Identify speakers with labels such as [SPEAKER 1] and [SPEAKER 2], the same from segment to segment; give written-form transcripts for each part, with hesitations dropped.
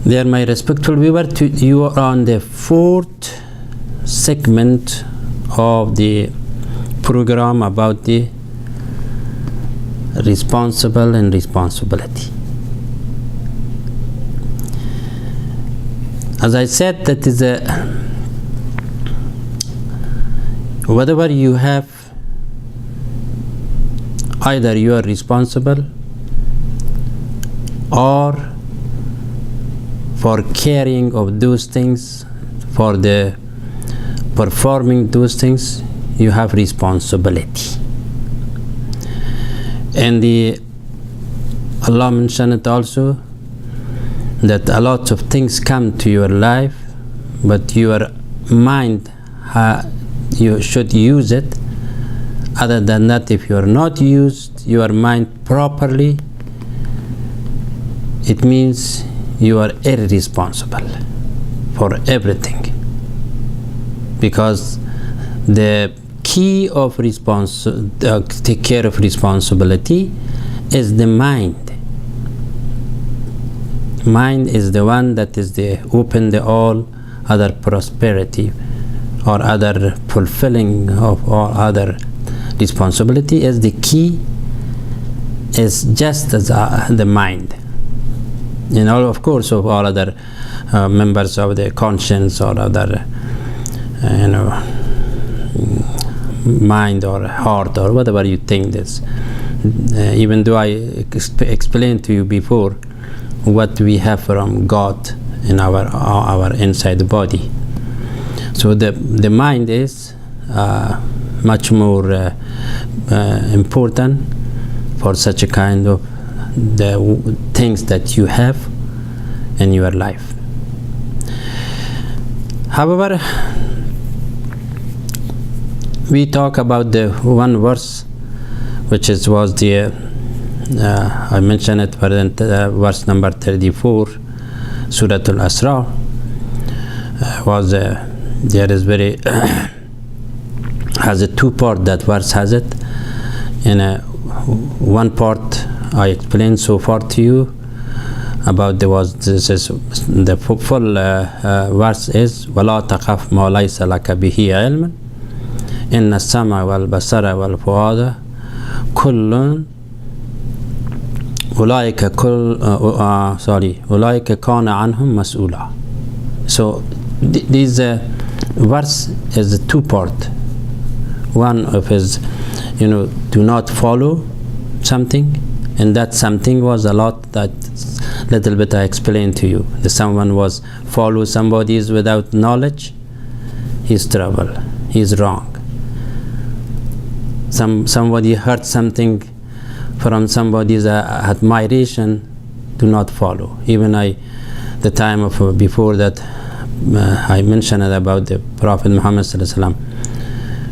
[SPEAKER 1] Dear my respectful viewer, you are on the fourth segment of the program about the responsible and responsibility. As I said, that is whatever you have, either you are responsible or for caring of those things, for the performing those things, you have responsibility. And Allah mentioned it also, that a lot of things come to your life, but your mind, you should use it. Other than that, if you are not used your mind properly, it means you are irresponsible for everything. Because the key of take care of responsibility is the mind. Mind is the one that is the open the all other prosperity or other fulfilling of all other responsibility. Is the key is just as the mind. You know, of course, of all other members of the conscience or other, mind or heart or whatever you think this. Even though I explained to you before what we have from God in our inside the body. So the mind is much more important for such a kind of the things that you have in your life. However, we talk about the one verse which was the I mentioned it for verse number 34, Surah Al-Asra. Was there is very has a two part, that verse has it. In one part I explained so far to you about the full verse is وَلَا تَخَفْ مَا لَيْسَ لَكَ بِهِ عِلْمٍ إِنَّ السَّمْعَ وَالْبَصَرَ وَالْفُؤَادَ كُلٌّ أُولَئِكَ كَانَ عَنْهُمْ مَسْئُولًا. So this verse is a two part. One of his, do not follow something, and that something was a lot, that little bit I explained to you. That someone was follow somebody is without knowledge, he's trouble, he's wrong. Somebody heard something from somebody's admiration, do not follow. Even the time of before that I mentioned about the Prophet Muhammad sallallahu alaihi wasallam,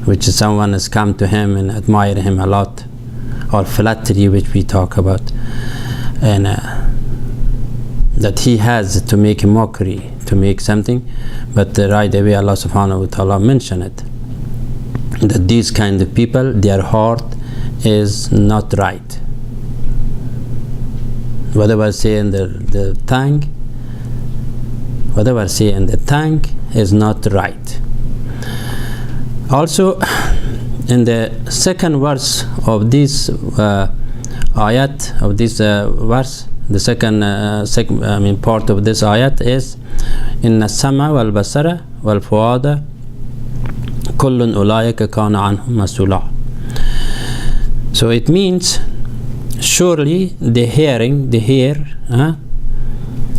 [SPEAKER 1] which someone has come to him and admire him a lot, or flattery, which we talk about, and that he has to make a mockery, to make something, but right away Allah subhanahu wa ta'ala mentioned it, that these kind of people, their heart is not right. Whatever say in the tongue, whatever say in the tongue is not right. Also, in the second verse of this ayat, of this verse, the second part of this ayat is إِنَّ السَّمْعَ وَالْبَصَرَ وَالْفُؤَادَ كُلٌّ أُولَئِكَ كَانَ عَنْهُمْ مَسْئُولًا. So it means surely the hearing, the ear,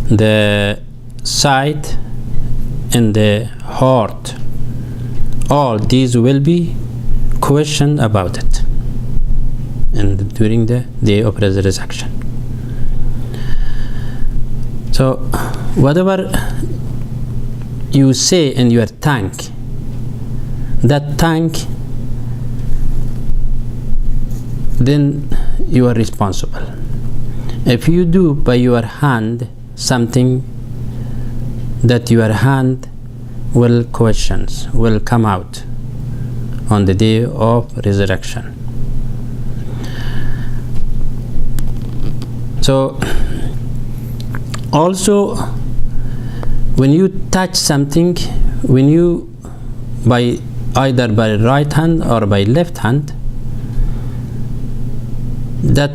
[SPEAKER 1] the sight, and the heart, all these will be questioned about it, and during the day of resurrection. So whatever you say in your tongue, that tongue, then you are responsible. If you do by your hand something, that your hand will come out on the day of resurrection. So also when you touch something, when you by either by right hand or by left hand, that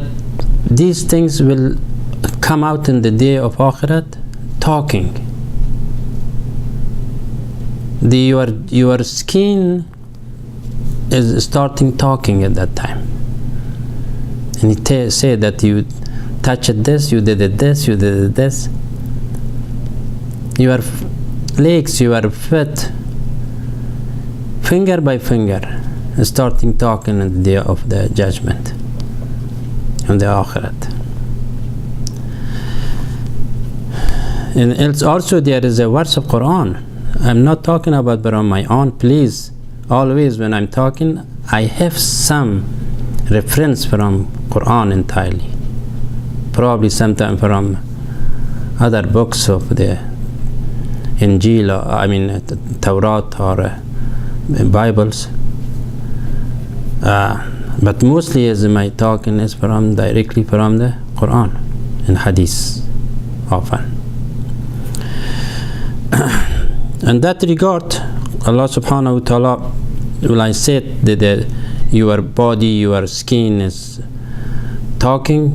[SPEAKER 1] these things will come out in the day of Akhirat talking. Your skin is starting talking at that time, and it say that you touched this, you did it this, you did it this. Your legs, your feet, finger by finger, starting talking on the day of the judgment, on the Akhirat. And else also there is a verse of Quran. I'm not talking about from my own. Please, always when I'm talking, I have some reference from Quran entirely. Probably sometime from other books of the Injil, Torah or Bibles. But mostly as my talking is directly from the Quran and Hadith often. In that regard, Allah subhanahu wa ta'ala, when I said that your body, your skin is talking,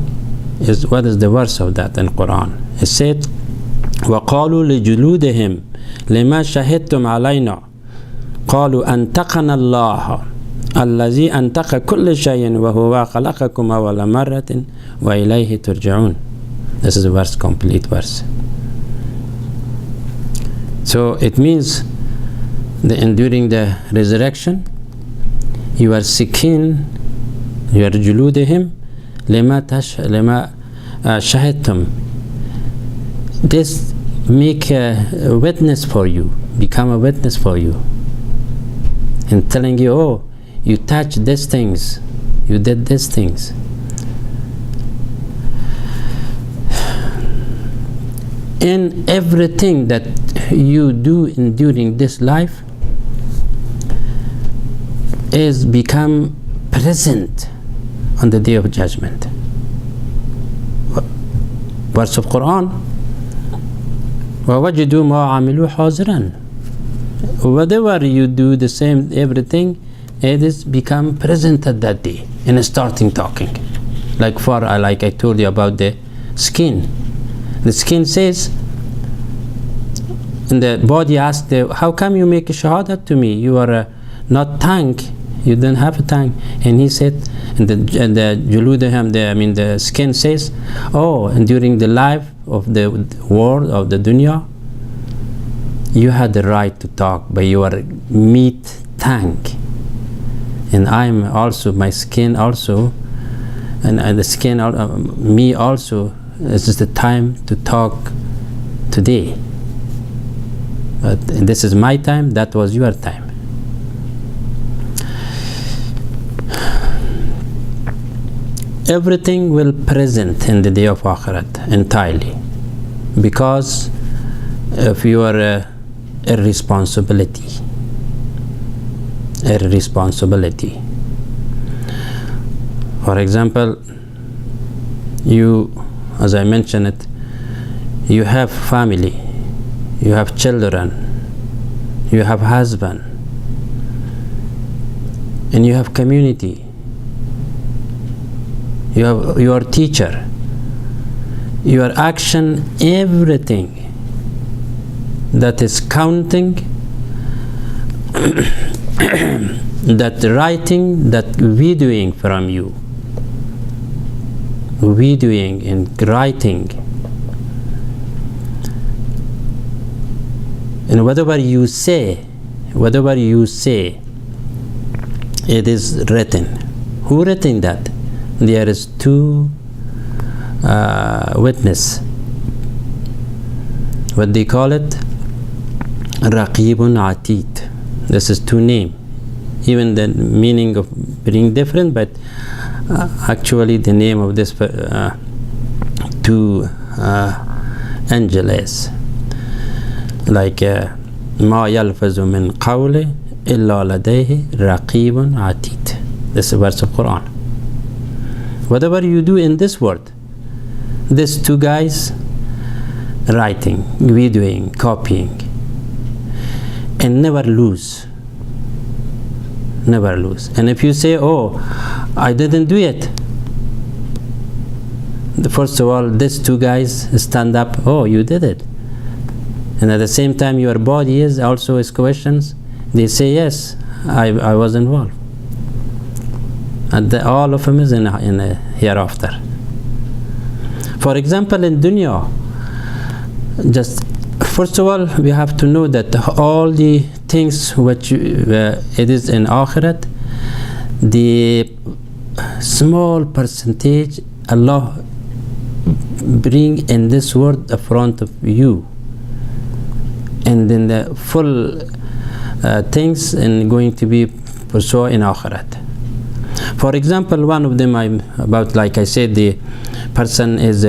[SPEAKER 1] is what is the verse of that in Quran? It said, وَقَالُوا لِجُلُودِهِمْ لِمَا شَهِدْتُمْ عَلَيْنَا قَالُوا أَنْتَقَنَا اللَّهُ الَّذِي أَنْتَقَ كُلَّ شَيْءٍ وَهُوَ خَلَقَكُمْ أَوَّلَ مَرَّةٍ وَإِلَيْهِ تُرْجَعُونَ. This is a verse, complete verse. So it means that during the resurrection, your skin, your juludihim, lema shahidtum. This make a witness for you, become a witness for you, and telling you, oh, you touched these things, you did these things. In everything that you do during this life is become present on the day of judgment. Verse of Quran, وَوَجِدُوا مَا عَمِلُوا حَاضِرًا. Whatever you do, the same, everything, it is become present at that day and starting talking. Like I told you about the skin. The skin says, and the body asked, how come you make a shahada to me? You are not tongue, you don't have a tongue. And he said, and the juludaham, the skin says, oh, and during the life of the world of the dunya, you had the right to talk by your meat tongue. And I'm also, my skin also, and the skin, me also, this is the time to talk today. But this is my time, that was your time. Everything will present in the day of Akhirat entirely because of your irresponsibility. For example, you, as I mentioned it, you have family, you have children, you have husband, and you have community, you have your teacher, your action, everything that is counting, that writing, that videoing from you, videoing and writing. And whatever you say, it is written. Who written that? There is two witness. What they call it? Raqibun Atid. This is two name. Even the meaning of being different, but actually the name of this two angel is like ما يلفظ من قول إلا لديه رقيب عتيد. This is a verse of Quran. Whatever you do in this world, these two guys, writing, videoing, copying, and never lose. Never lose. And if you say, oh, I didn't do it, first of all, these two guys stand up, oh, you did it. And at the same time, your body is also is questions. They say, yes, I was involved. And all of them is in a hereafter. For example, in dunya, just first of all, we have to know that all the things which it is in akhirat, the small percentage Allah bring in this world in front of you, and then the full things and going to be pursued in akhirat. For example, one of them, I'm about, like I said, the person is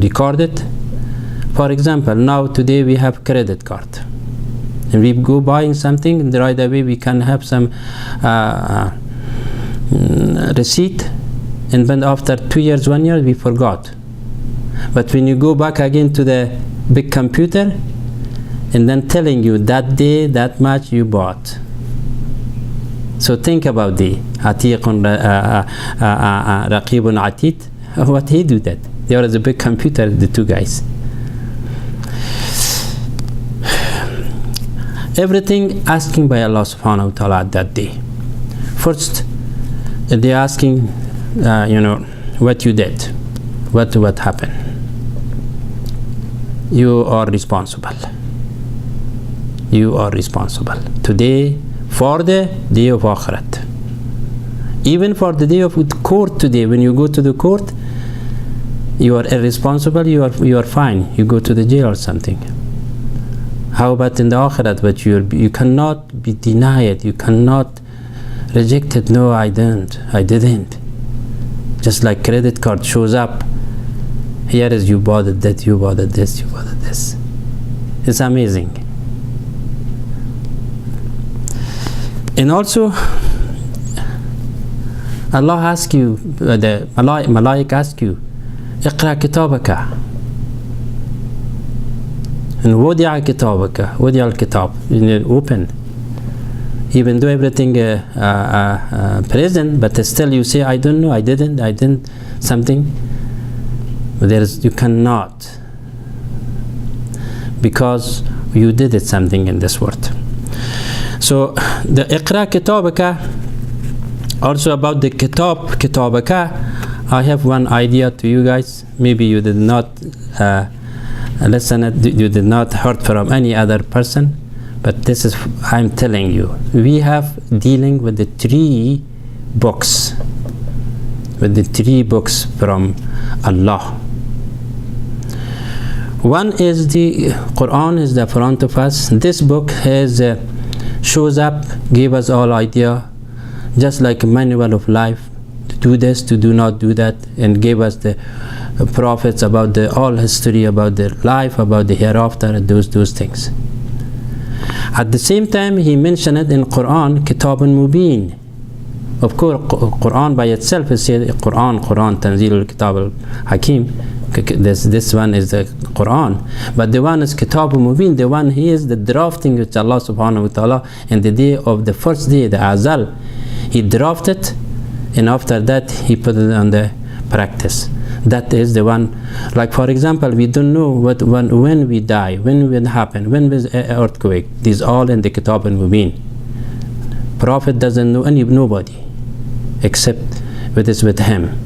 [SPEAKER 1] recorded. For example, now today we have credit card, and we go buying something, and right away we can have some receipt, and then after 2 years, 1 year, we forgot. But when you go back again to the big computer, and then telling you that day, that much you bought. So think about the Atiqun Raqibun Atid. What he do that? There was a big computer, the two guys. Everything asking by Allah subhanahu wa ta'ala at that day. First, they asking, what you did, what happened. You are responsible. You are responsible today for the day of Akhirat. Even for the day of court today, when you go to the court, you are irresponsible, you are fine. You go to the jail or something. How about in the Akhirat? But you cannot be denied. You cannot reject it. No, I didn't. Just like credit card shows up. Here is you bought it, that you bought it, this, you bought it, this. It's amazing. And also, Allah asks you, the Malaik ask you, اقرأ كتابك. And وضع كتابك, وضع الكتاب, open. Even though everything present, but still you say, I don't know, I didn't something. But you cannot, because you did it something in this world. So the Iqra Kitabaka, also about the Kitabaka, I have one idea to you guys. Maybe you did not listen it, you did not heard from any other person, but this is, I'm telling you, we have dealing with the 3 books, from Allah. One is the Quran, is the front of us. This book has shows up, give us all idea, just like a manual of life, to do this, to do not do that, and gave us the prophets about the all history, about their life, about the hereafter, and those things. At the same time, he mentioned it in Quran, Kitabun Mubin. Of course, Quran by itself is said Quran, Tanzilul Kitab al-Hakim. This one is the Quran, but the one is Kitabun Mubin. The one he is the drafting which Allah subhanahu wa ta'ala in the day of the first day, the Azal, he drafted, and after that he put it on the practice. That is the one. Like for example, we don't know when we die, when will happen, when will earthquake. These all in the Kitabun Mubin. Prophet doesn't know nobody except with him.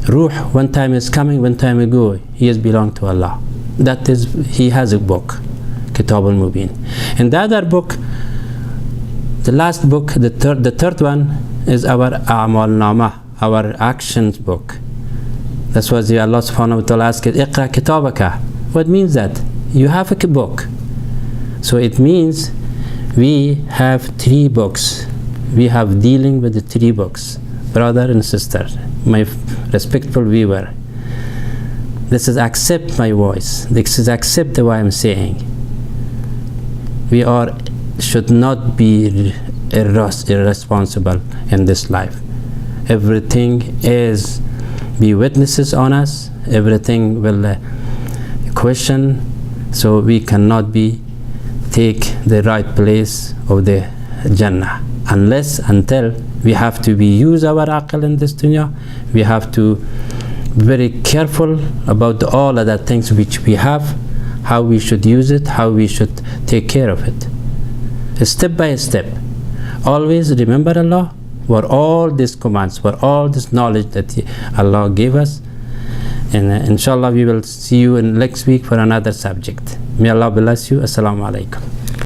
[SPEAKER 1] Ruh, one time is coming, one time is going. He is belong to Allah. That is, he has a book, Kitabul Mubin. And the other book, the last book, the third one is our A'mal Nama, our actions book. That's what Allah subhanahu wa ta'ala asked, Iqra Kitabaka. What means that? You have a book. So it means we have 3 books. We have dealing with the 3 books. Brother and sister, my respectful viewer, this is accept my voice. This is accept what I'm saying. We should not be irresponsible in this life. Everything is be witnesses on us. Everything will question, so we cannot be take the right place of the Jannah until we have to be use our aql in this dunya. We have to very careful about all other things which we have, how we should use it, how we should take care of it, step by step. Always remember Allah for all these commands, for all this knowledge that Allah gave us. And inshallah we will see you in next week for another subject. May Allah bless you. Assalamu alaikum.